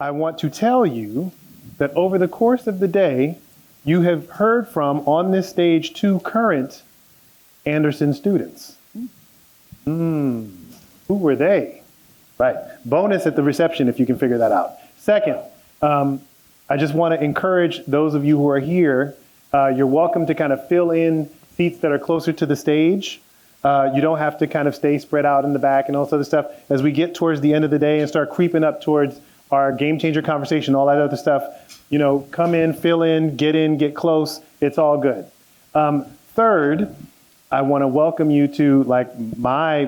I want to tell you that over the course of the day, you have heard from on this stage 2 current Anderson students. Who were they? Right. Bonus at the reception if you can figure that out. Second, I just want to encourage those of you who are here, you're welcome to kind of fill in seats that are closer to the stage. You don't have to kind of stay spread out in the back and all this other stuff. As we get towards the end of the day and start creeping up towards our game changer conversation, all that other stuff, come in, fill in, get close. It's all good. Third, I want to welcome you to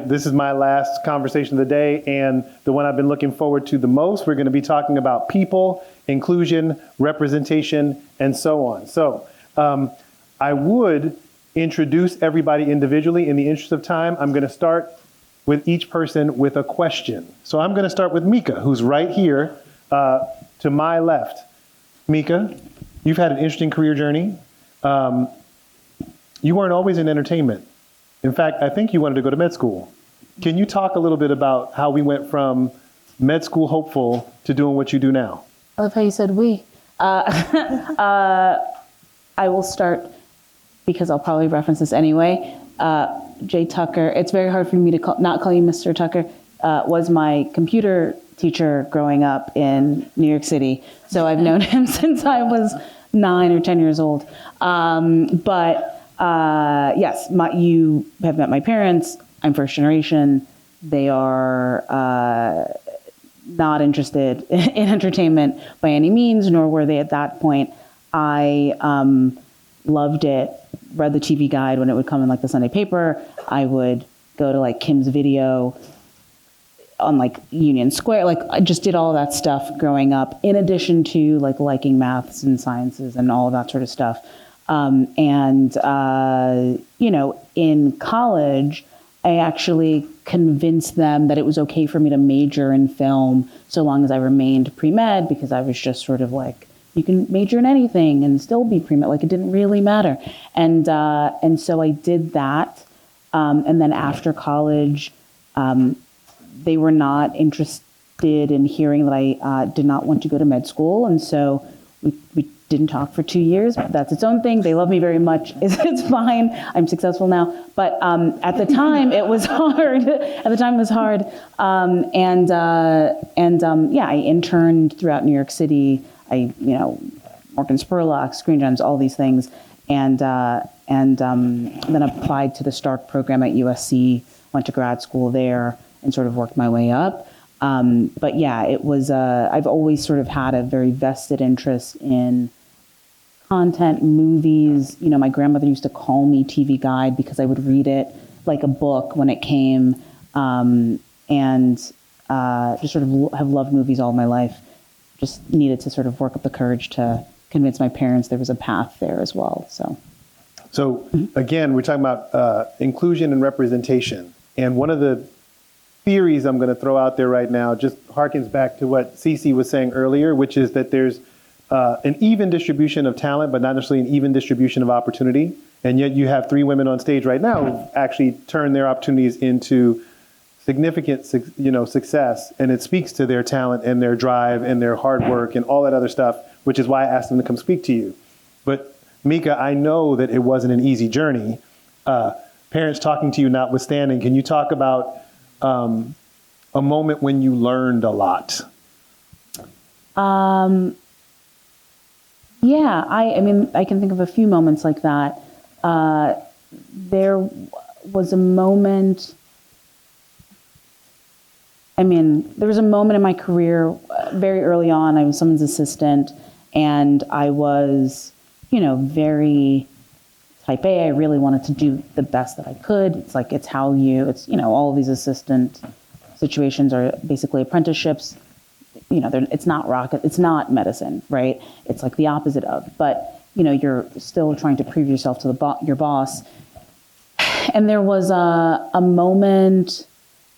this is my last conversation of the day and the one I've been looking forward to the most. We're going to be talking about people, inclusion, representation, and so on. So I would introduce everybody individually. In the interest of time, I'm going to start with each person with a question. So I'm going to start with Mika, who's right here to my left. Mika, you've had an interesting career journey. You weren't always in entertainment. In fact, I think you wanted to go to med school. Can you talk a little bit about how we went from med school hopeful to doing what you do now? I love how you said we. I will start, because I'll probably reference this anyway. Jay Tucker, it's very hard for me to not call you Mr. Tucker, was my computer teacher growing up in New York City. So I've known him since I was 9 or 10 years old. Yes, you have met my parents. I'm first generation. They are not interested in entertainment by any means, nor were they at that point. I loved it, read the TV guide when it would come in the Sunday paper. I would go to Kim's Video on Union Square. I just did all of that stuff growing up, in addition to liking maths and sciences and all of that sort of stuff. In college, I actually convinced them that it was okay for me to major in film so long as I remained pre-med, because I was just sort of you can major in anything and still be pre-med, it didn't really matter. And so I did that. And then after college, they were not interested in hearing that I did not want to go to med school. And so we didn't talk for 2 years. That's its own thing. They love me very much. It's fine. I'm successful now. But at the time, it was hard. I interned throughout New York City. I, worked in Spurlock, Screen Gems, all these things. And then applied to the Stark program at USC, went to grad school there, and sort of worked my way up. It was, I've always sort of had a very vested interest in content, movies. My grandmother used to call me TV Guide because I would read it like a book when it came, just sort of have loved movies all my life. Just needed to sort of work up the courage to convince my parents there was a path there as well. So again, we're talking about inclusion and representation. And one of the theories I'm going to throw out there right now just harkens back to what Cece was saying earlier, which is that there's an even distribution of talent, but not necessarily an even distribution of opportunity. And yet you have 3 women on stage right now who actually turn their opportunities into significant, success. And it speaks to their talent and their drive and their hard work and all that other stuff, which is why I asked them to come speak to you. But Mika, I know that it wasn't an easy journey. Parents talking to you notwithstanding, can you talk about a moment when you learned a lot? I can think of a few moments like that. There was a moment, in my career very early on. I was someone's assistant, and I was, very type A. I really wanted to do the best that I could. It's all of these assistant situations are basically apprenticeships. It's not medicine, right? It's the opposite of, but you're still trying to prove yourself to your boss. And there was a moment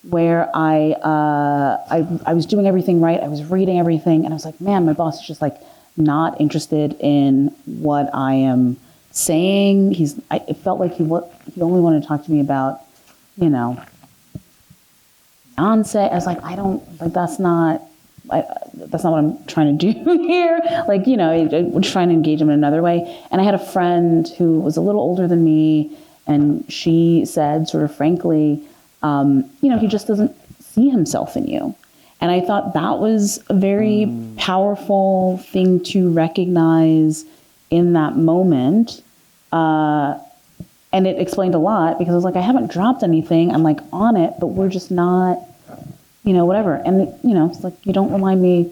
where I was doing everything right. I was reading everything, and I was like, man, my boss is just not interested in what I am saying. It felt like he only wanted to talk to me about, Beyonce. I was like, that's not that's not what I'm trying to do here. Like, I'm trying to engage them in another way. And I had a friend who was a little older than me, and she said, sort of frankly, he just doesn't see himself in you. And I thought that was a very powerful thing to recognize in that moment. And it explained a lot, because I was like, I haven't dropped anything. I'm like on it, but we're just not, whatever. And, it's like, you don't remind me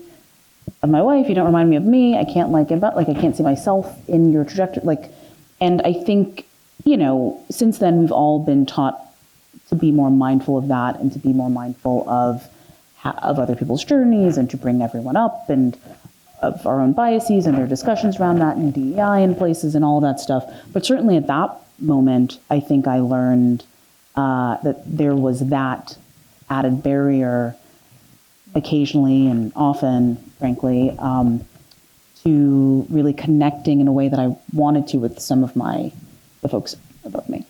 of my wife. You don't remind me of me. I can't I can't see myself in your trajectory. And I think, since then we've all been taught to be more mindful of that, and to be more mindful of other people's journeys, and to bring everyone up, and of our own biases and their discussions around that, and DEI in places and all that stuff. But certainly at that moment, I think I learned that there was that added barrier occasionally, and often, frankly, to really connecting in a way that I wanted to with some of the folks above me.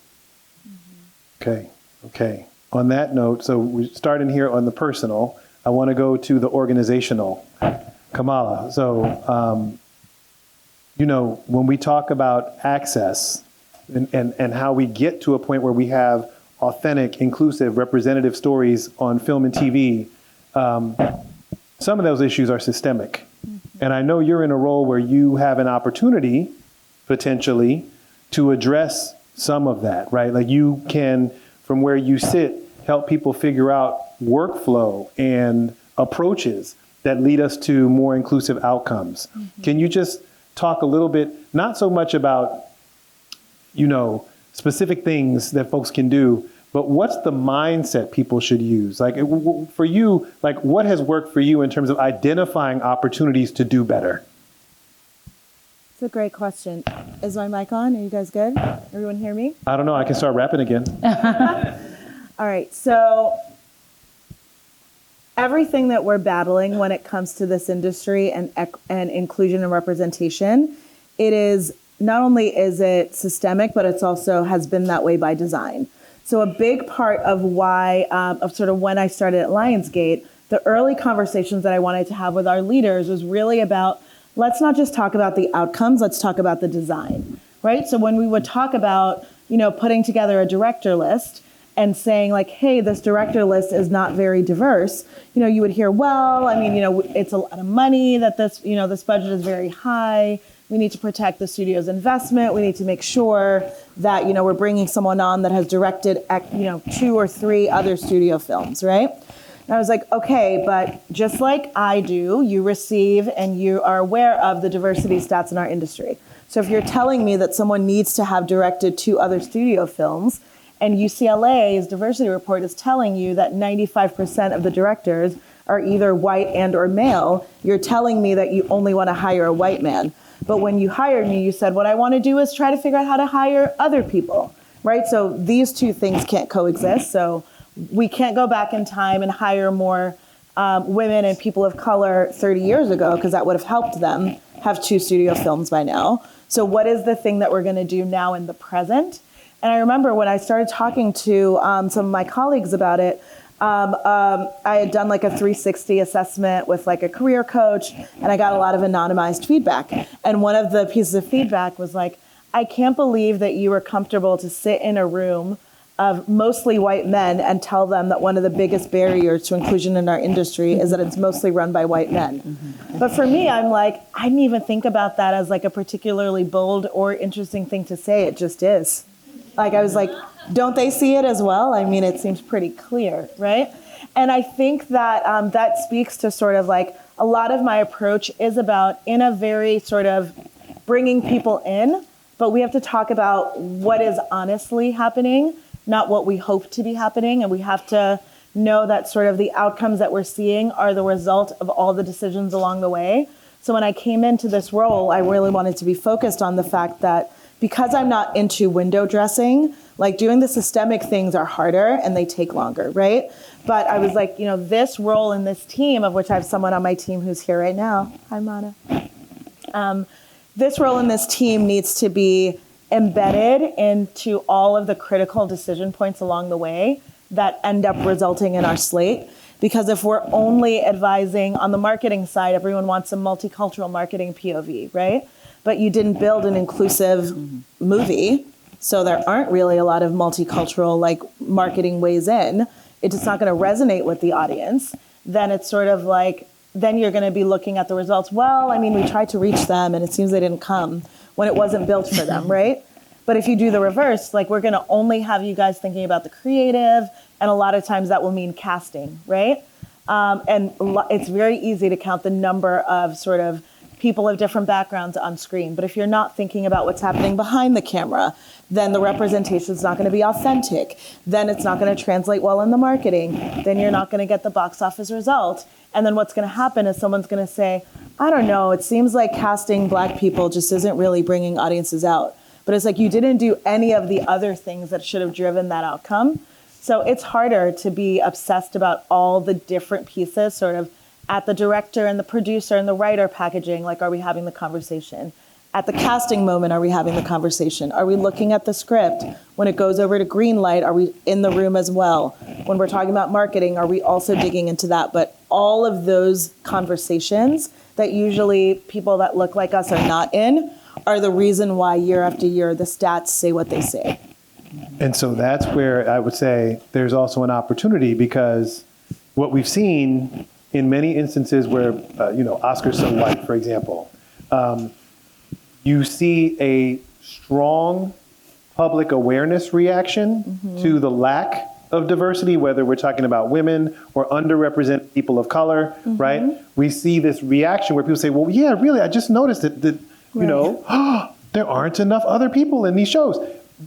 Okay. On that note, so we're starting here on the personal. I want to go to the organizational. Kamala, so, when we talk about access and how we get to a point where we have authentic, inclusive, representative stories on film and TV, some of those issues are systemic. And I know you're in a role where you have an opportunity, potentially, to address some of that, right? Like, you can, from where you sit, help people figure out workflow and approaches that lead us to more inclusive outcomes. Can you just talk a little bit, not so much about, specific things that folks can do, but what's the mindset people should use? Like, for you, what has worked for you in terms of identifying opportunities to do better? It's a great question. Is my mic on? Are you guys good? Everyone hear me? I don't know. I can start rapping again. All right. So everything that we're battling when it comes to this industry and inclusion and representation, it is not only is it systemic, but it's also has been that way by design. So a big part of why, of sort of when I started at Lionsgate, the early conversations that I wanted to have with our leaders was really about, let's not just talk about the outcomes, let's talk about the design, right? So when we would talk about, putting together a director list and saying like, hey, this director list is not very diverse, you would hear, well, it's a lot of money that this budget is very high. We need to protect the studio's investment. We need to make sure that, we're bringing someone on that has directed, 2 or 3 other studio films, right? And I was like, okay, but just like I do, you receive and you are aware of the diversity stats in our industry. So if you're telling me that someone needs to have directed 2 other studio films, and UCLA's diversity report is telling you that 95% of the directors are either white and or male, you're telling me that you only want to hire a white man. But when you hired me, you said, what I want to do is try to figure out how to hire other people, right? So these 2 things can't coexist. So we can't go back in time and hire more women and people of color 30 years ago, because that would have helped them have 2 studio films by now. So what is the thing that we're going to do now in the present? And I remember when I started talking to some of my colleagues about it, I had done like a 360 assessment with like a career coach, and I got a lot of anonymized feedback. And one of the pieces of feedback was like, I can't believe that you were comfortable to sit in a room of mostly white men and tell them that one of the biggest barriers to inclusion in our industry is that it's mostly run by white men. Mm-hmm. But for me, I'm like, I didn't even think about that as like a particularly bold or interesting thing to say. It just is. Like, I was like, don't they see it as well? It seems pretty clear, right? And I think that that speaks to sort of like a lot of my approach is about in a very sort of bringing people in, but we have to talk about what is honestly happening, not what we hope to be happening. And we have to know that sort of the outcomes that we're seeing are the result of all the decisions along the way. So when I came into this role, I really wanted to be focused on the fact that because I'm not into window dressing, like doing the systemic things are harder and they take longer, right? But I was like, this role in this team, of which I have someone on my team who's here right now. Hi, Mana. This role in this team needs to be embedded into all of the critical decision points along the way that end up resulting in our slate. Because if we're only advising on the marketing side, everyone wants a multicultural marketing POV, right? But you didn't build an inclusive movie, so there aren't really a lot of multicultural like marketing ways in. It's just not going to resonate with the audience. Then it's sort of like, then you're going to be looking at the results. Well, I mean, we tried to reach them and it seems they didn't come when it wasn't built for them, right? But if you do the reverse, like we're going to only have you guys thinking about the creative, and a lot of times that will mean casting, right? It's very easy to count the number of sort of people of different backgrounds on screen. But if you're not thinking about what's happening behind the camera, then the representation is not going to be authentic. Then it's not going to translate well in the marketing. Then you're not going to get the box office result. And then what's going to happen is someone's going to say, I don't know, it seems like casting Black people just isn't really bringing audiences out. But it's like you didn't do any of the other things that should have driven that outcome. So it's harder to be obsessed about all the different pieces sort of at the director and the producer and the writer packaging, like, are we having the conversation? At the casting moment, are we having the conversation? Are we looking at the script? When it goes over to green light, are we in the room as well? When we're talking about marketing, are we also digging into that? But all of those conversations that usually people that look like us are not in are the reason why year after year the stats say what they say. And so that's where I would say there's also an opportunity, because what we've seen in many instances where, Oscar's so white, for example, you see a strong public awareness reaction to the lack of diversity, whether we're talking about women or underrepresented people of color, right? We see this reaction where people say, well, yeah, really, I just noticed that there aren't enough other people in these shows.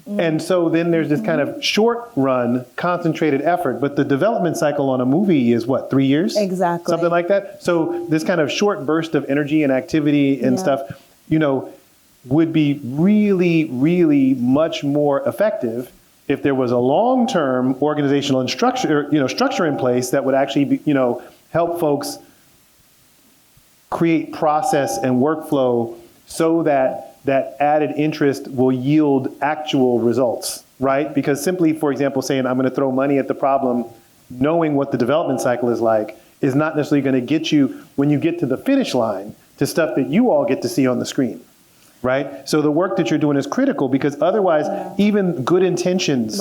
And so then there's this kind of short run, concentrated effort, but the development cycle on a movie is what, 3 years? Exactly. Something like that. So this kind of short burst of energy and activity and stuff, would be really, really much more effective if there was a long-term organizational and structure in place that would actually be, help folks create process and workflow so that that added interest will yield actual results, right? Because simply, for example, saying I'm going to throw money at the problem, knowing what the development cycle is like, is not necessarily going to get you, when you get to the finish line, to stuff that you all get to see on the screen, right? So the work that you're doing is critical, because otherwise, even good intentions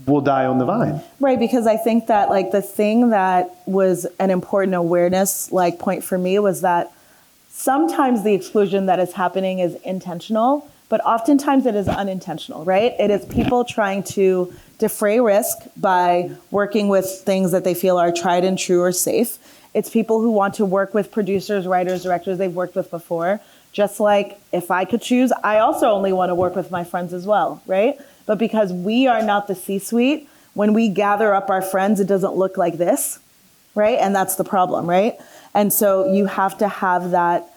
will die on the vine. Right, because I think that like the thing that was an important awareness like point for me was that sometimes the exclusion that is happening is intentional, but oftentimes it is unintentional, right? It is people trying to defray risk by working with things that they feel are tried and true or safe. It's people who want to work with producers, writers, directors they've worked with before. Just like if I could choose, I also only want to work with my friends as well, right? But because we are not the C-suite, when we gather up our friends, it doesn't look like this, right? And that's the problem, right? And so you have to have that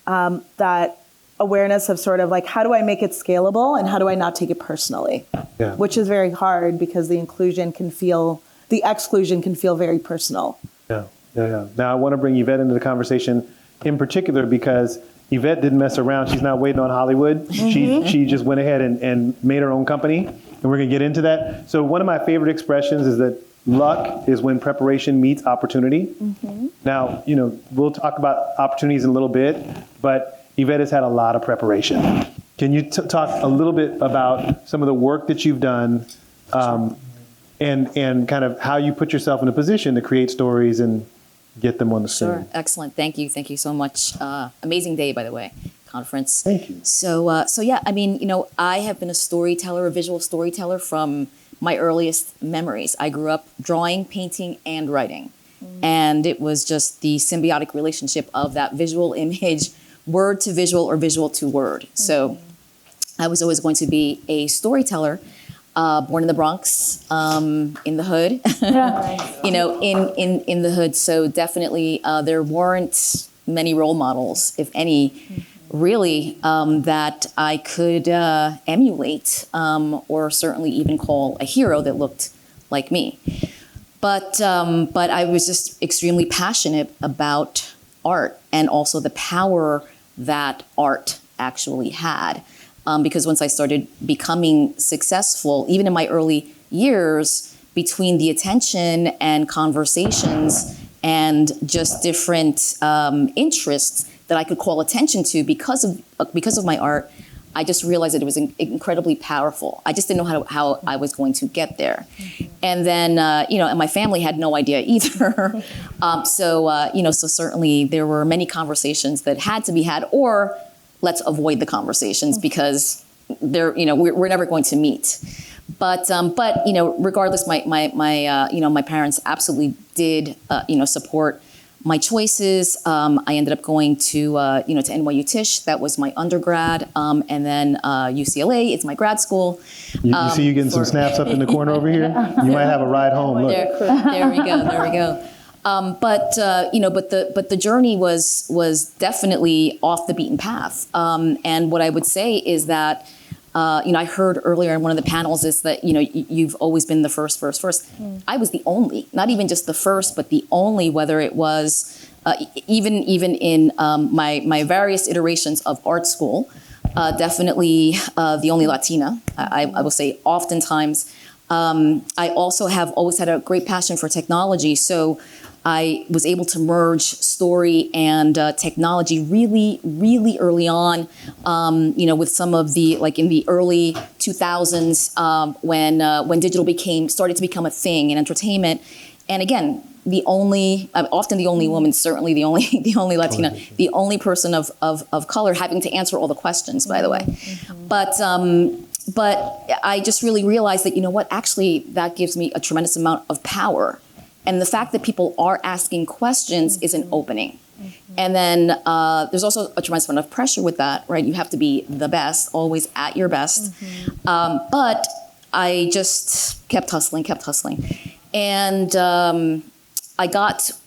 that awareness of sort of like, how do I make it scalable and how do I not take it personally? Yeah. Which is very hard because the exclusion can feel very personal. Yeah. Now I want to bring Evette into the conversation in particular because Evette didn't mess around. She's not waiting on Hollywood. She just went ahead and made her own company, and we're going to get into that. So one of my favorite expressions is that luck is when preparation meets opportunity. Now, we'll talk about opportunities in a little bit, but Evette has had a lot of preparation. Can you talk a little bit about some of the work that you've done and kind of how you put yourself in a position to create stories and get them on the screen? Sure. Excellent. Thank you. Thank you so much. Amazing day, by the way, conference. Thank you. So yeah, I mean, I have been a visual storyteller from my earliest memories. I grew up drawing, painting, and writing. And it was just the symbiotic relationship of that visual image, word to visual or visual to word. So I was always going to be a storyteller, born in the Bronx, in the hood, in the hood. So definitely there weren't many role models, if any, really, that I could emulate or certainly even call a hero that looked like me. But I was just extremely passionate about art and also the power that art actually had. Because once I started becoming successful, even in my early years, between the attention and conversations and just different interests that I could call attention to because of my art, I just realized that it was incredibly powerful. I just didn't know how I was going to get there. And then, and my family had no idea either. So certainly there were many conversations that had to be had, or let's avoid the conversations because we're never going to meet. But regardless, my parents absolutely did, support my choices. I ended up going to NYU Tisch. That was my undergrad. And then UCLA, it's my grad school. You see you getting some snaps up in the corner over here? You might have a ride home. Look. There we go. But the journey was definitely off the beaten path. And what I would say is that, I heard earlier in one of the panels is that, you've always been the first. I was the only, not even just the first, but the only, whether it was even in my various iterations of art school, definitely the only Latina, I will say oftentimes. I also have always had a great passion for technology. So I was able to merge story and technology really, really early on, with some of the, like in the early 2000s, when digital started to become a thing in entertainment. And again, often the only woman, certainly the only Latina, the only person of color having to answer all the questions, by the way. But I just really realized that, actually that gives me a tremendous amount of power. And the fact that people are asking questions is an opening. And then there's also a tremendous amount of pressure with that, right? You have to be the best, always at your best. But I just kept hustling. And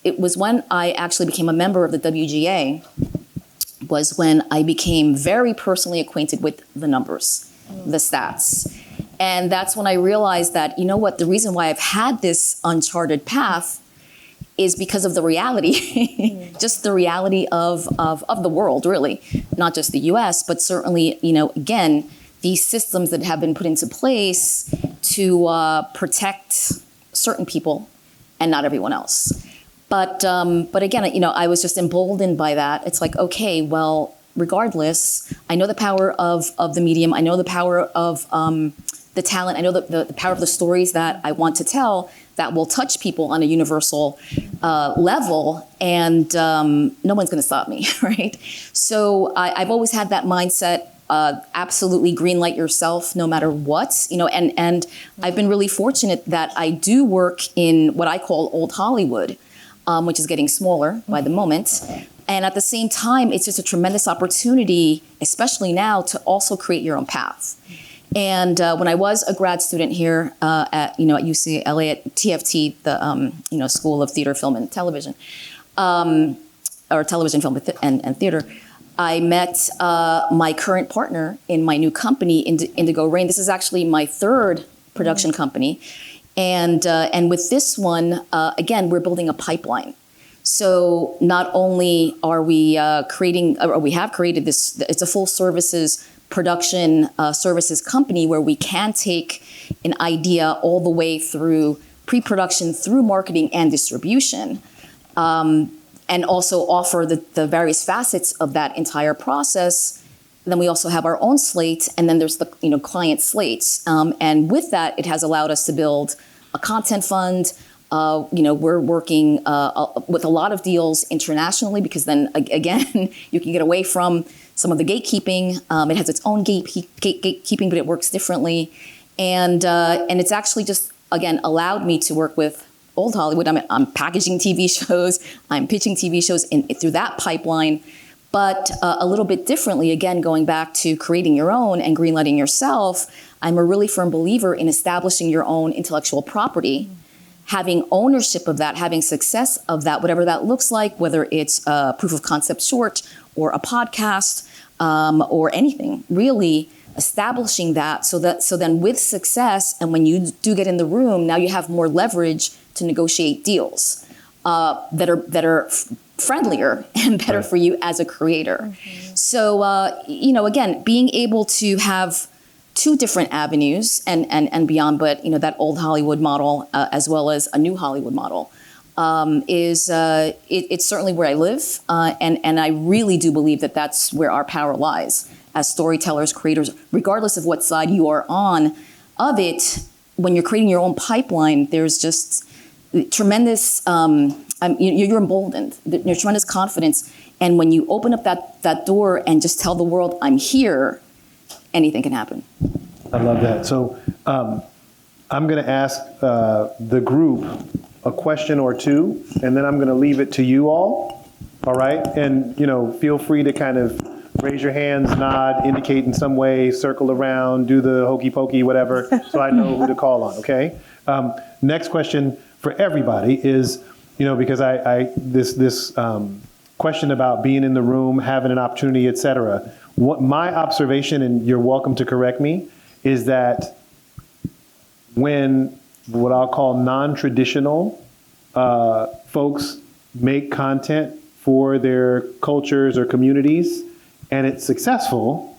it was when I actually became a member of the WGA, was when I became very personally acquainted with the numbers, the stats. And that's when I realized that, the reason why I've had this uncharted path is because of the reality, just the reality of the world, really, not just the US, but certainly, again, these systems that have been put into place to protect certain people and not everyone else. But again, I was just emboldened by that. It's like, okay, well, regardless, I know the power of the medium. I know the power of the talent. I know the power of the stories that I want to tell that will touch people on a universal level, and no one's going to stop me, right? So I've always had that mindset. Absolutely green light yourself no matter what, and I've been really fortunate that I do work in what I call old Hollywood, which is getting smaller by the moment. And at the same time, it's just a tremendous opportunity, especially now, to also create your own path. And when I was a grad student here at UCLA at TFT, the School of Theater, Film, and Television, or Television, Film, and Theater, I met my current partner in my new company, Indigo. This is actually my third production company, and with this one, again, we're building a pipeline. So not only are we creating, or we have created this, it's a full services production services company where we can take an idea all the way through pre-production, through marketing and distribution, and also offer the various facets of that entire process. And then we also have our own slate, and then there's the client slates. And with that, it has allowed us to build a content fund. We're working with a lot of deals internationally because then again, you can get away from some of the gatekeeping. It has its own gatekeeping, but it works differently. And it's actually just, again, allowed me to work with old Hollywood. I'm packaging TV shows, I'm pitching TV shows through that pipeline, but a little bit differently, again, going back to creating your own and greenlighting yourself. I'm a really firm believer in establishing your own intellectual property, having ownership of that, having success of that, whatever that looks like, whether it's a proof of concept short or a podcast or anything, really establishing that so then with success, and when you do get in the room, now you have more leverage to negotiate deals that are friendlier and better for you as a creator. So, again, being able to have two different avenues and beyond, but that old Hollywood model as well as a new Hollywood model it's certainly where I live, and I really do believe that that's where our power lies as storytellers, creators, regardless of what side you are on of it. When you're creating your own pipeline, there's just tremendous. You're emboldened. There's tremendous confidence, and when you open up that door and just tell the world, "I'm here," anything can happen. I love that. So I'm going to ask the group a question or two, and then I'm going to leave it to you all. All right, and feel free to kind of raise your hands, nod, indicate in some way, circle around, do the hokey pokey, whatever, so I know who to call on. Okay. Next question for everybody is, because this question about being in the room, having an opportunity, et cetera. What my observation, and you're welcome to correct me, is that when what I'll call non-traditional folks make content for their cultures or communities, and it's successful,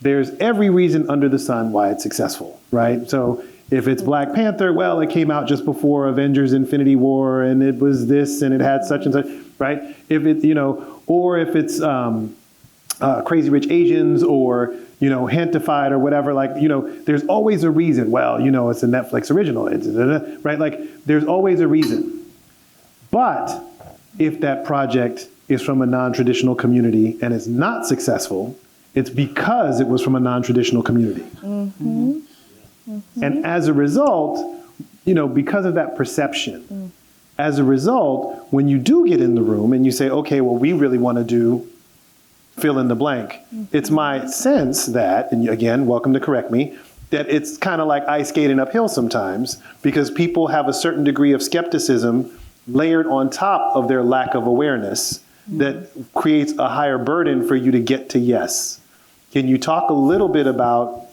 there's every reason under the sun why it's successful, right? So if it's Black Panther, well, it came out just before Avengers Infinity War, and it was this, and it had such and such, right? If it, or if it's Crazy Rich Asians, or Hentified, or whatever, there's always a reason. Well, it's a Netflix original, right? There's always a reason. But if that project is from a non-traditional community and is not successful, it's because it was from a non-traditional community. Mm-hmm. Mm-hmm. And as a result, because of that perception, as a result, when you do get in the room and you say, okay, well, we really want to do fill in the blank, it's my sense that, and again, welcome to correct me, that it's kind of like ice skating uphill sometimes, because people have a certain degree of skepticism layered on top of their lack of awareness that creates a higher burden for you to get to yes. Can you talk a little bit about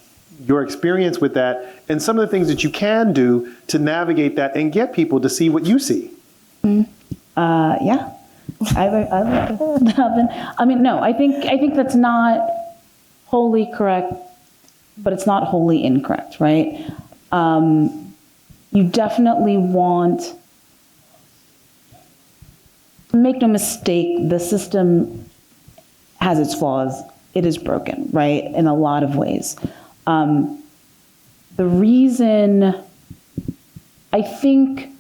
your experience with that and some of the things that you can do to navigate that and get people to see what you see? Yeah. I like that. I mean, no, I think that's not wholly correct, but it's not wholly incorrect, right? You definitely want, make no mistake, the system has its flaws. It is broken, right, in a lot of ways. The reason I think,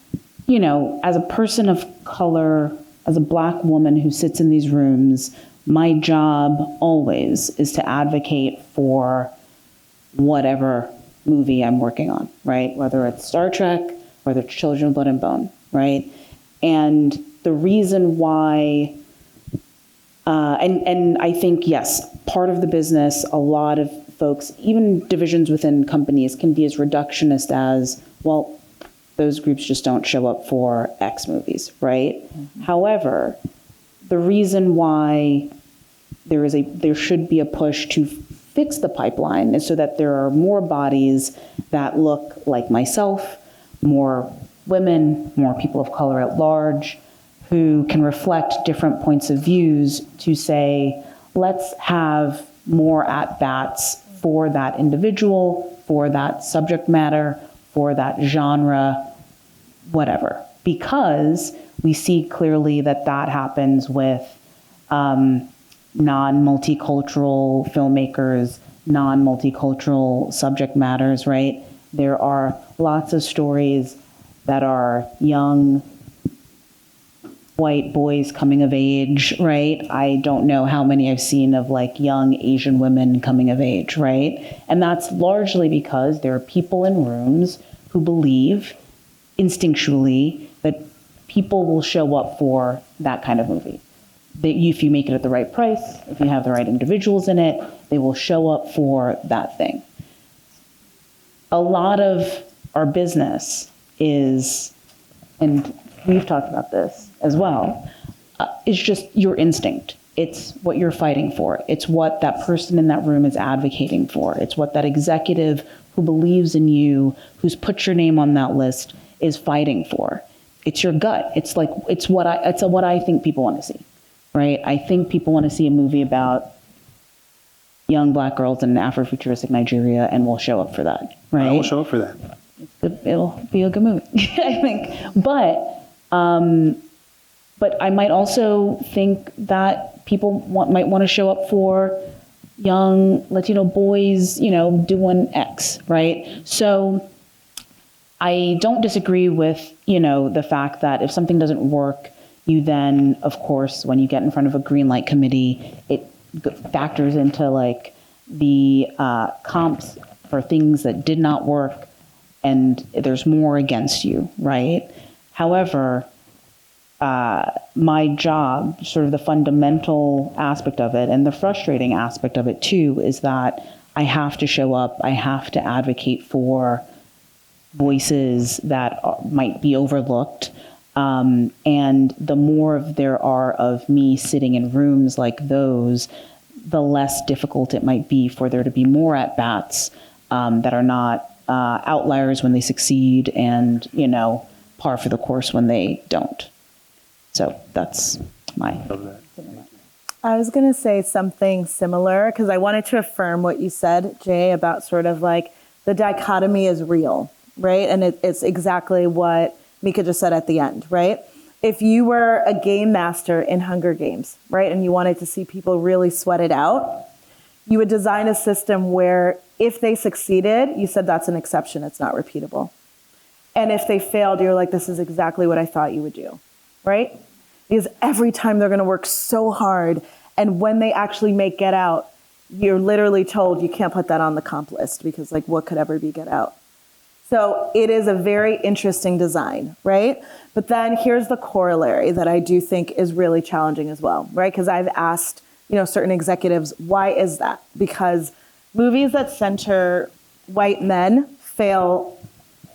as a person of color, as a Black woman who sits in these rooms, my job always is to advocate for whatever movie I'm working on, right? Whether it's Star Trek, whether it's Children of Blood and Bone, right? And the reason why, and I think, yes, part of the business, a lot of folks, even divisions within companies, can be as reductionist as, well, those groups just don't show up for X movies, right? Mm-hmm. However, the reason why there should be a push to fix the pipeline is so that there are more bodies that look like myself, more women, more people of color at large, who can reflect different points of views to say, let's have more at-bats for that individual, for that subject matter, for that genre, whatever. Because we see clearly that happens with non-multicultural filmmakers, non-multicultural subject matters, right? There are lots of stories that are young white boys coming of age, right? I don't know how many I've seen of young Asian women coming of age, right? And that's largely because there are people in rooms who believe instinctually that people will show up for that kind of movie. That if you make it at the right price, if you have the right individuals in it, they will show up for that thing. A lot of our business is, and we've talked about this as well, is just your instinct. It's what you're fighting for. It's what that person in that room is advocating for. It's what that executive who believes in you, who's put your name on that list, is fighting for. It's your gut. It's what I think people want to see, right? I think people want to see a movie about young Black girls in Afrofuturistic Nigeria, and we'll show up for that, right? I will show up for that. It'll be a good movie, I think. But I might also think that people might want to show up for young Latino boys, doing X, right? So I don't disagree with, the fact that if something doesn't work, you then, of course, when you get in front of a green light committee, it factors into like the comps for things that did not work, and there's more against you, right? However, my job, sort of the fundamental aspect of it and the frustrating aspect of it too, is that I have to show up, I have to advocate for voices that might be overlooked. And the more there are of me sitting in rooms like those, the less difficult it might be for there to be more at-bats that are not outliers when they succeed and, par for the course when they don't. So that's my... I was going to say something similar because I wanted to affirm what you said, Jay, about sort of like the dichotomy is real, right? And it's exactly what Mika just said at the end, right? If you were a game master in Hunger Games, right, and you wanted to see people really sweat it out, you would design a system where if they succeeded, you said that's an exception, it's not repeatable. And if they failed, you're like, this is exactly what I thought you would do, right? Because every time they're going to work so hard, and when they actually make Get Out, you're literally told you can't put that on the comp list because like what could ever be Get Out? So it is a very interesting design, right? But then here's the corollary that I do think is really challenging as well, right? Because I've asked, certain executives, why is that? Because movies that center white men fail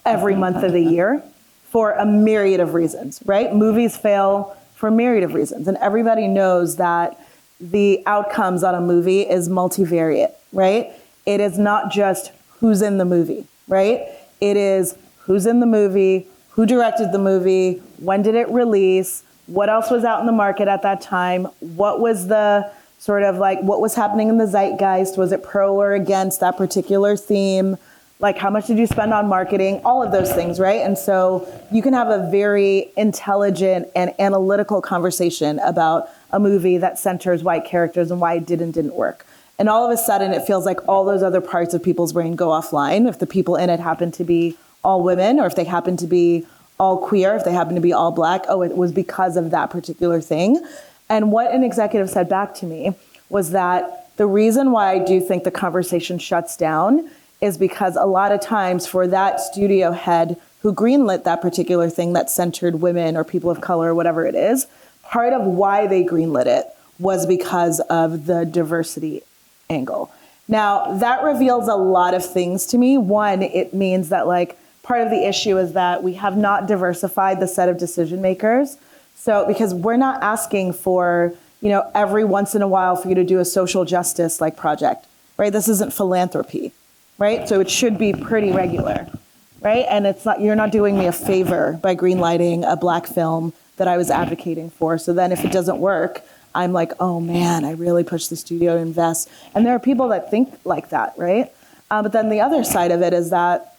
every month of the year for a myriad of reasons, right? Movies fail for a myriad of reasons. And everybody knows that the outcomes on a movie is multivariate, right? It is not just who's in the movie, right? It is who's in the movie, who directed the movie, when did it release, what else was out in the market at that time, what was the sort of like, what was happening in the zeitgeist, was it pro or against that particular theme, like how much did you spend on marketing, all of those things, right? And so you can have a very intelligent and analytical conversation about a movie that centers white characters and why it did and didn't work. And all of a sudden, it feels like all those other parts of people's brain go offline if the people in it happen to be all women, or if they happen to be all queer, if they happen to be all Black. Oh, it was because of that particular thing. And what an executive said back to me was that the reason why I do think the conversation shuts down is because a lot of times for that studio head who greenlit that particular thing that centered women or people of color or whatever it is, part of why they greenlit it was because of the diversity angle. Now, that reveals a lot of things to me. One, it means that like part of the issue is that we have not diversified the set of decision makers. So because we're not asking for, every once in a while for you to do a social justice like project, right? This isn't philanthropy, right? So it should be pretty regular, right? And you're not doing me a favor by greenlighting a Black film that I was advocating for. So then if it doesn't work, I'm like, oh man, I really pushed the studio to invest. And there are people that think like that, right? But then the other side of it is that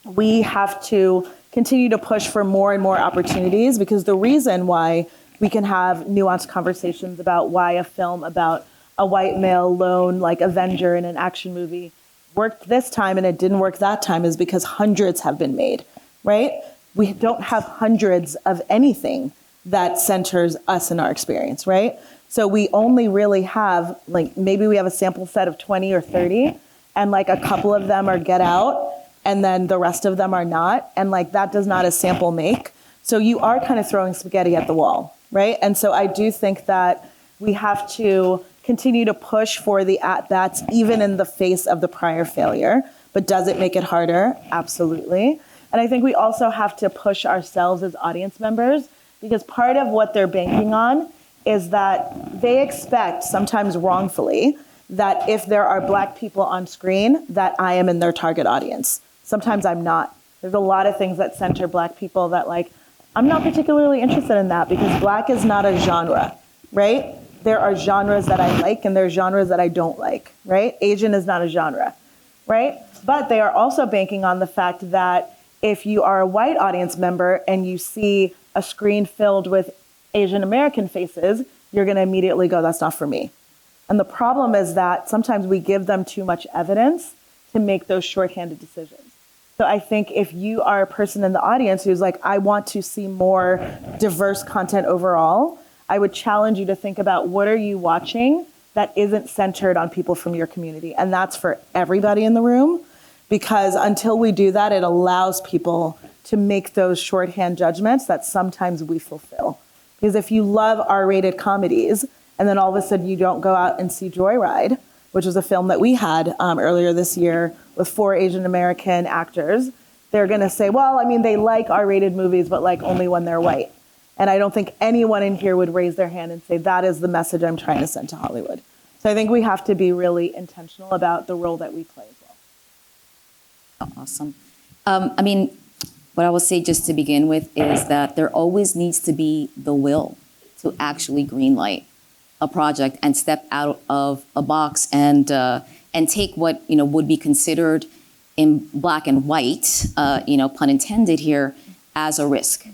we have to continue to push for more and more opportunities, because the reason why we can have nuanced conversations about why a film about a white male lone like Avenger in an action movie worked this time and it didn't work that time is because hundreds have been made, right? We don't have hundreds of anything that centers us in our experience, right? So we only really have, like, maybe we have a sample set of 20 or 30, and like a couple of them are Get Out, and then the rest of them are not. And like that does not a sample make. So you are kind of throwing spaghetti at the wall, right? And so I do think that we have to continue to push for the at-bats even in the face of the prior failure. But does it make it harder? Absolutely. And I think we also have to push ourselves as audience members, because part of what they're banking on is that they expect, sometimes wrongfully, that if there are Black people on screen, that I am in their target audience. Sometimes I'm not. There's a lot of things that center Black people that like, I'm not particularly interested in that because Black is not a genre, right? there are genres that I like and there are genres that I don't like, right? Asian is not a genre, right? But they are also banking on the fact that if you are a white audience member and you see a screen filled with Asian American faces, you're going to immediately go, that's not for me. And the problem is that sometimes we give them too much evidence to make those shorthanded decisions. So I think if you are a person in the audience who's like, I want to see more diverse content overall, I would challenge you to think about what are you watching that isn't centered on people from your community. And that's for everybody in the room, because until we do that, it allows people to make those shorthand judgments that sometimes we fulfill. Because if you love R-rated comedies, and then all of a sudden you don't go out and see Joyride, which was a film that we had earlier this year with 4 Asian American actors, they're gonna say, well, I mean, they like R-rated movies, but like only when they're white. And I don't think anyone in here would raise their hand and say, that is the message I'm trying to send to Hollywood. So I think we have to be really intentional about the role that we play as well. Awesome. I mean, what I will say just to begin with is that there always needs to be the will to actually greenlight a project and step out of a box and take what would be considered in black and white, pun intended here, as a risk,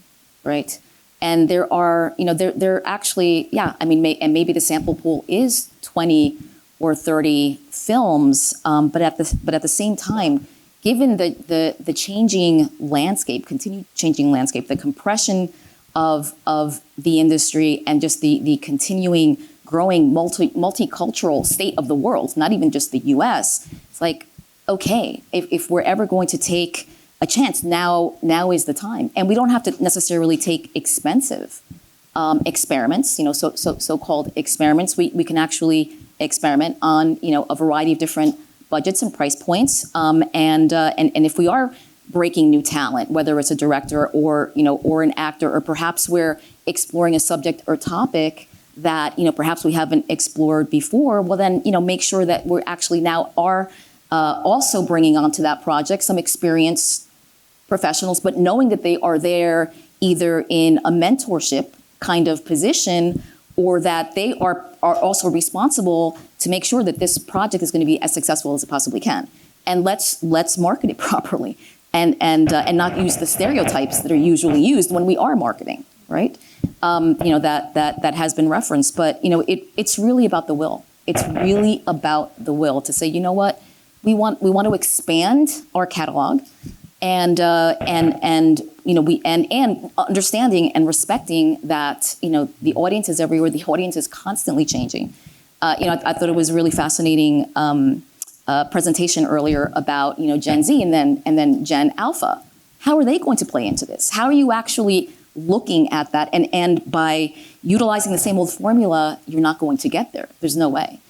right? And there are, there actually, I mean, and maybe the sample pool is 20 or 30 films, but at the same time, given the changing landscape, continued changing landscape, the compression of the industry and just the continuing growing multicultural state of the world, not even just the US, it's like, okay, if we're ever going to take a chance, now is the time. And we don't have to necessarily take expensive experiments, so-called experiments. We can actually experiment on, a variety of different budgets and price points. And if we are breaking new talent, whether it's a director or an actor, or perhaps we're exploring a subject or topic that, perhaps we haven't explored before, well then, make sure that we're actually now are also bringing onto that project some experienced professionals, but knowing that they are there either in a mentorship kind of position, or that they are also responsible to make sure that this project is going to be as successful as it possibly can. And let's market it properly, and not use the stereotypes that are usually used when we are marketing, right? That has been referenced, but it's really about the will. It's really about the will to say, you know what, we want to expand our catalog, and understanding and respecting that the audience is everywhere. The audience is constantly changing. I thought it was a really fascinating presentation earlier about Gen Z and then Gen Alpha. How are they going to play into this? How are you actually looking at that? And by utilizing the same old formula, you're not going to get there. There's no way.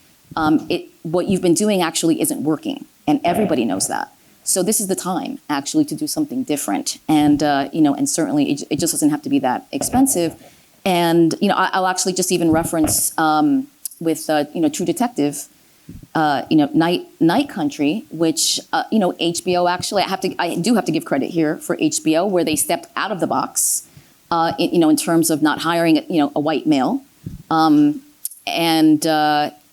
What you've been doing actually isn't working, and everybody knows that. So this is the time actually to do something different, and and certainly it just doesn't have to be that expensive. And I'll actually just even reference with True Detective, Night Country, which HBO actually I do have to give credit here for HBO, where they stepped out of the box, in terms of not hiring a white male, and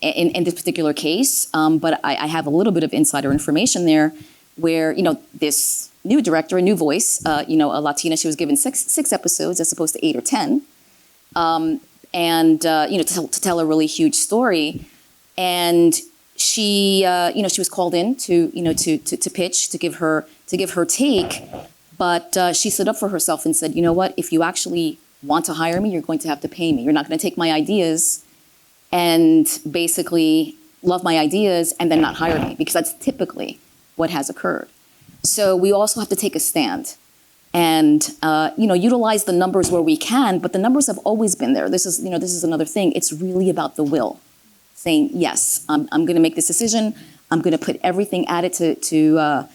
in this particular case, but I have a little bit of insider information there, where this new director, a new voice, a Latina, she was given six episodes as opposed to 8 or 10, to tell a really huge story, and she was called in to pitch, to give her take, but she stood up for herself and said, you know what, if you actually want to hire me, you're going to have to pay me. You're not going to take my ideas and basically love my ideas and then not hire me, because that's typically what has occurred. So we also have to take a stand and utilize the numbers where we can, but the numbers have always been there. This is another thing. It's really about the will, saying yes, I'm going to make this decision. I'm going to put everything at it to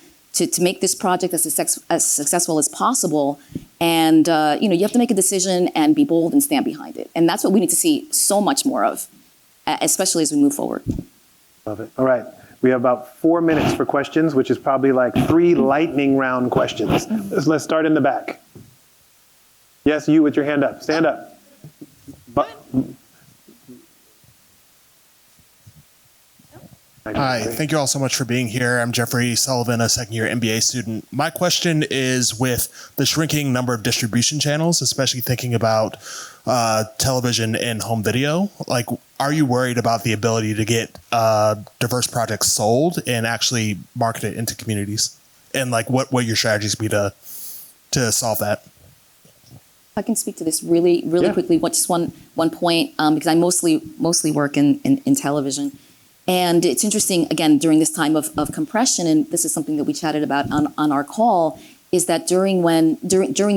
make this project as successful as possible. And you have to make a decision and be bold and stand behind it. And that's what we need to see so much more of, especially as we move forward. Love it. All right. We have about 4 minutes for questions, which is probably like 3 lightning round questions. Let's start in the back. Yes, you with your hand up. Stand up. Hi, thank you all so much for being here. I'm Jeffrey Sullivan, a second-year MBA student. My question is with the shrinking number of distribution channels, especially thinking about television and home video. Like, are you worried about the ability to get diverse projects sold and actually market it into communities? And like, what your strategies be to solve that? I can speak to this really quickly. Just one point, because I mostly work in television. And it's interesting, again, during this time of compression, and this is something that we chatted about on our call, is that during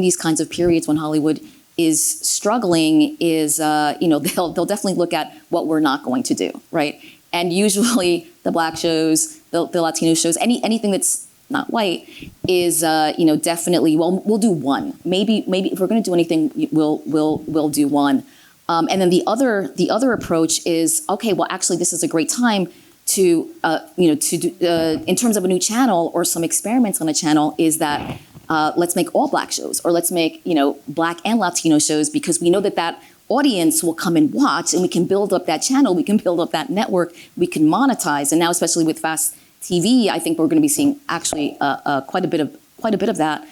these kinds of periods when Hollywood is struggling, they'll definitely look at what we're not going to do, right? And usually the Black shows, the Latino shows, anything that's not white is definitely, well, we'll do one. Maybe if we're going to do anything, we'll do one. And then the other approach is, okay, well, actually, this is a great time to do, in terms of a new channel or some experiments on a channel, is that let's make all Black shows, or let's make Black and Latino shows, because we know that audience will come and watch, and we can build up that channel, we can build up that network, we can monetize. And now, especially with fast TV, I think we're going to be seeing actually quite a bit of that.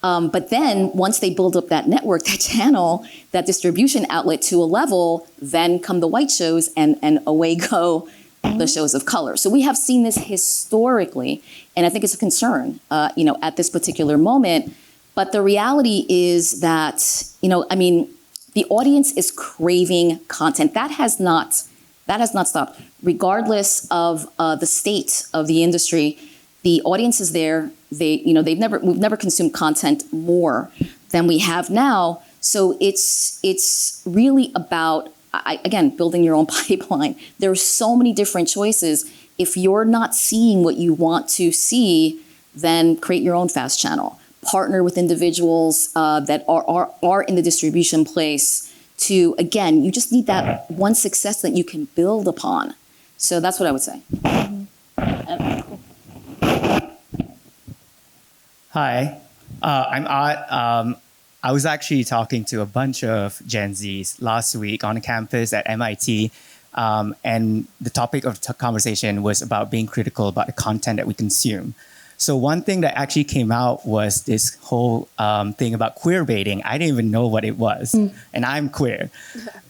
But then once they build up that network, that channel, that distribution outlet to a level, then come the white shows, and away go the shows of color. So we have seen this historically, and I think it's a concern, at this particular moment. But the reality is that, the audience is craving content. That has not stopped, regardless of the state of the industry. The audience is there. We've never consumed content more than we have now. So it's really about, again, building your own pipeline. There are so many different choices. If you're not seeing what you want to see, then create your own fast channel. Partner with individuals that are in the distribution place to, again, you just need that one success that you can build upon. So that's what I would say. Hi, I'm Art. I was actually talking to a bunch of Gen Zs last week on campus at MIT, and the topic of the conversation was about being critical about the content that we consume. So one thing that actually came out was this whole thing about queer baiting. I didn't even know what it was, and I'm queer.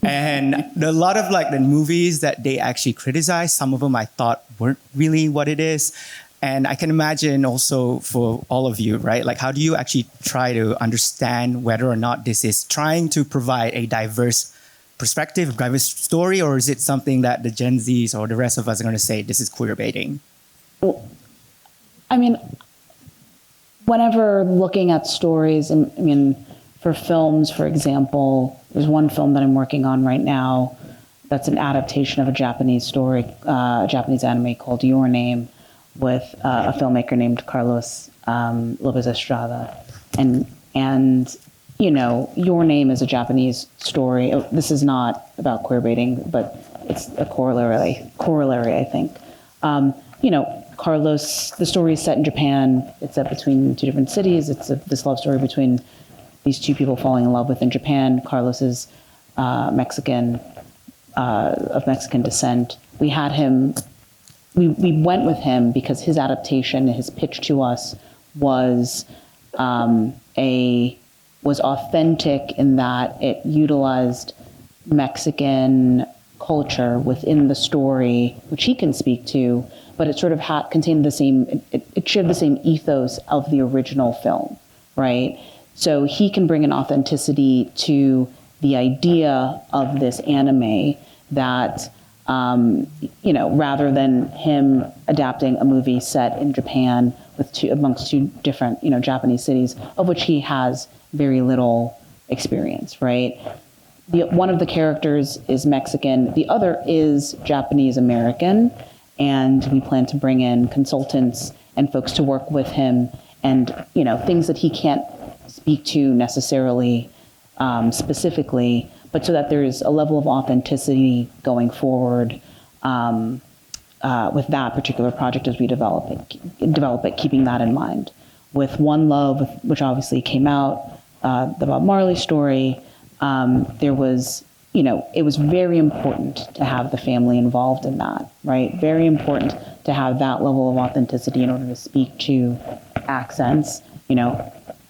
And a lot of the movies that they actually criticized, some of them I thought weren't really what it is. And I can imagine also for all of you, right? Like, how do you actually try to understand whether or not this is trying to provide a diverse perspective, diverse story, or is it something that the Gen Zs or the rest of us are going to say this is queer baiting? Well, whenever looking at stories, for films, for example, there's one film that I'm working on right now that's an adaptation of a Japanese story, a Japanese anime called Your Name, with a filmmaker named Carlos Lopez Estrada. And Your Name is a Japanese story. This is not about queer baiting, but it's a corollary, I think. Carlos, the story is set in Japan. It's set between two different cities. It's this love story between these two people falling in love within Japan. Carlos is Mexican, of Mexican descent. We had him, we went with him because his adaptation, his pitch to us was authentic in that it utilized Mexican culture within the story, which he can speak to, but it sort of contained the same, it shared the same ethos of the original film, right? So he can bring an authenticity to the idea of this anime that, rather than him adapting a movie set in Japan amongst two different, Japanese cities, of which he has very little experience, right? One of the characters is Mexican, the other is Japanese American, and we plan to bring in consultants and folks to work with him, and things that he can't speak to necessarily specifically, but so that there's a level of authenticity going forward with that particular project as we develop it, keeping that in mind. With One Love, which obviously came out, the Bob Marley story, there was, it was very important to have the family involved in that, right? Very important to have that level of authenticity in order to speak to accents,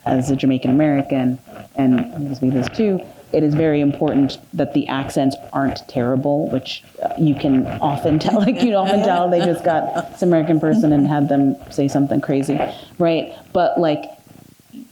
as a Jamaican American, and you speak this too, it is very important that the accents aren't terrible, which you can often tell, they just got this American person and had them say something crazy, right? But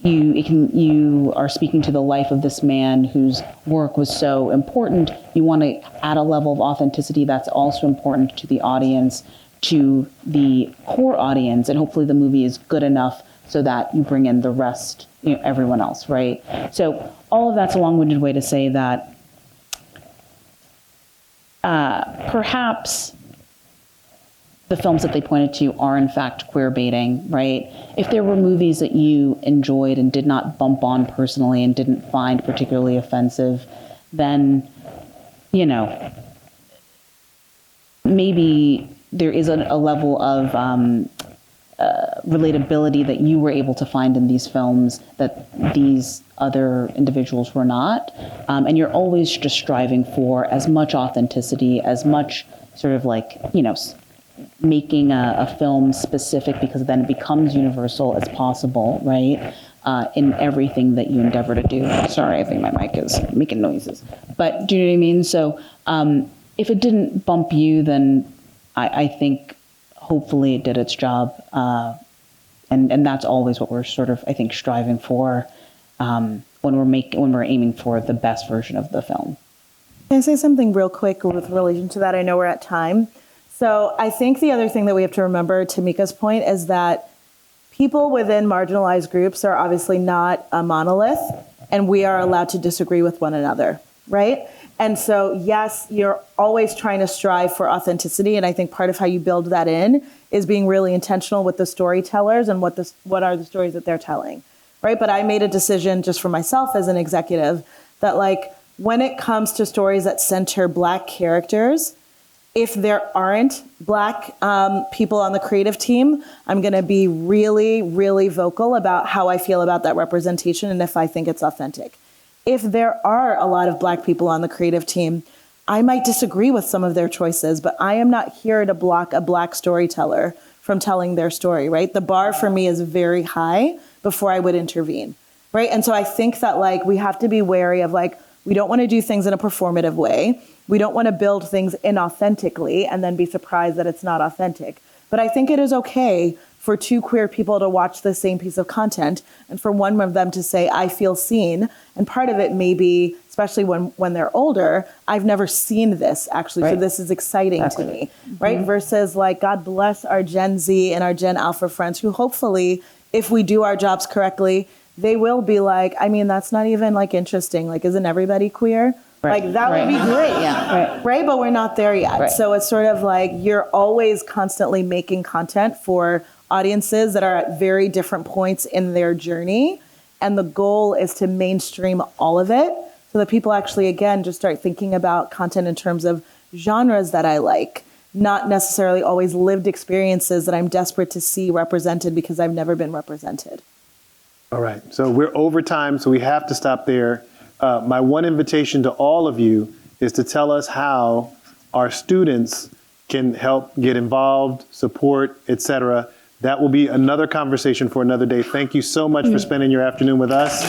you are speaking to the life of this man whose work was so important. You want to add a level of authenticity that's also important to the audience, to the core audience, and hopefully the movie is good enough so that you bring in the rest, everyone else, right? So all of that's a long-winded way to say that perhaps the films that they pointed to are in fact queer baiting, right? If there were movies that you enjoyed and did not bump on personally and didn't find particularly offensive, then, maybe there is a level of relatability that you were able to find in these films that these other individuals were not. And you're always just striving for as much authenticity, as much sort of making a film specific, because then it becomes universal as possible, right? In everything that you endeavor to do. Sorry, I think my mic is making noises. But do you know what I mean? So if it didn't bump you, then I think hopefully it did its job. And that's always what we're sort of, I think, striving for when we're aiming for the best version of the film. Can I say something real quick with relation to that? I know we're at time. So I think the other thing that we have to remember, to Mika's point, is that people within marginalized groups are obviously not a monolith, and we are allowed to disagree with one another, right? And so, yes, you're always trying to strive for authenticity, and I think part of how you build that in is being really intentional with the storytellers and what are the stories that they're telling, right? But I made a decision just for myself as an executive that, when it comes to stories that center Black characters, if there aren't Black people on the creative team, I'm going to be really, really vocal about how I feel about that representation and if I think it's authentic. If there are a lot of Black people on the creative team, I might disagree with some of their choices, but I am not here to block a Black storyteller from telling their story, right? The bar for me is very high before I would intervene, right? And so I think that we have to be wary of we don't want to do things in a performative way. We don't want to build things inauthentically and then be surprised that it's not authentic. But I think it is okay for two queer people to watch the same piece of content and for one of them to say, I feel seen. And part of it may be, especially when they're older, I've never seen this actually, right. So this is exciting to me, right? Mm-hmm. Versus God bless our Gen Z and our Gen Alpha friends who hopefully, if we do our jobs correctly, they will be that's not even interesting. Isn't everybody queer? Right. That would be great. Yeah. Right. But we're not there yet. Right. So it's sort of you're always constantly making content for audiences that are at very different points in their journey. And the goal is to mainstream all of it so that people actually, again, just start thinking about content in terms of genres that I like, not necessarily always lived experiences that I'm desperate to see represented because I've never been represented. All right. So we're over time, so we have to stop there. My one invitation to all of you is to tell us how our students can help get involved, support, etc. That will be another conversation for another day. Thank you so much for spending your afternoon with us.